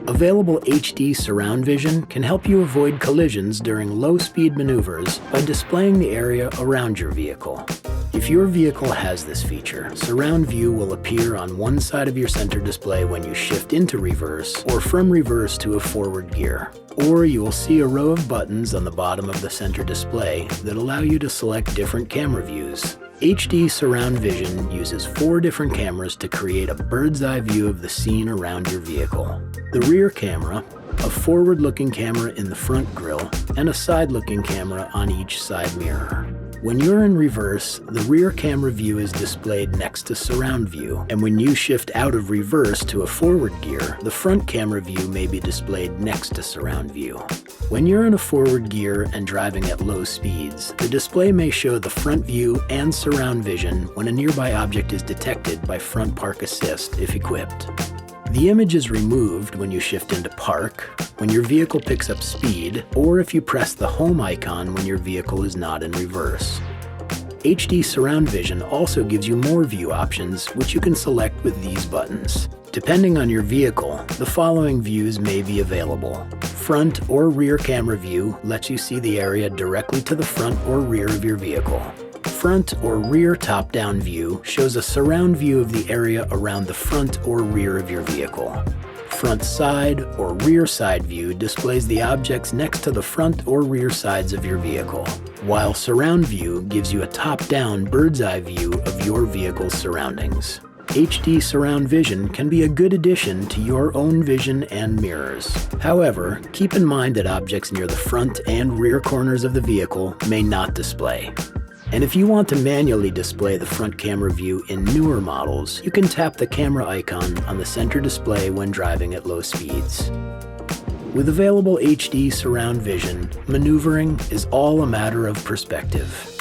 Available HD surround vision can help you avoid collisions during low-speed maneuvers by displaying the area around your vehicle. If your vehicle has this feature, surround view will appear on one side of your center display when you shift into reverse or from reverse to a forward gear. Or you will see a row of buttons on the bottom of the center display that allow you to select different camera views. HD surround vision uses 4 different cameras to create a bird's eye view of the scene around your vehicle. The rear camera, a forward-looking camera in the front grille, and a side-looking camera on each side mirror. When you're in reverse, the rear camera view is displayed next to surround view, and when you shift out of reverse to a forward gear, the front camera view may be displayed next to surround view. When you're in a forward gear and driving at low speeds, the display may show the front view and surround vision when a nearby object is detected by front park assist if equipped. The image is removed when you shift into park, when your vehicle picks up speed, or if you press the home icon when your vehicle is not in reverse. HD surround vision also gives you more view options, which you can select with these buttons. Depending on your vehicle, the following views may be available. Front or rear camera view lets you see the area directly to the front or rear of your vehicle. Front or rear top-down view shows a surround view of the area around the front or rear of your vehicle. Front side or rear side view displays the objects next to the front or rear sides of your vehicle, while surround view gives you a top-down bird's eye view of your vehicle's surroundings. HD surround vision can be a good addition to your own vision and mirrors. However, keep in mind that objects near the front and rear corners of the vehicle may not display. And if you want to manually display the front camera view in newer models, you can tap the camera icon on the center display when driving at low speeds. With available HD surround vision, maneuvering is all a matter of perspective.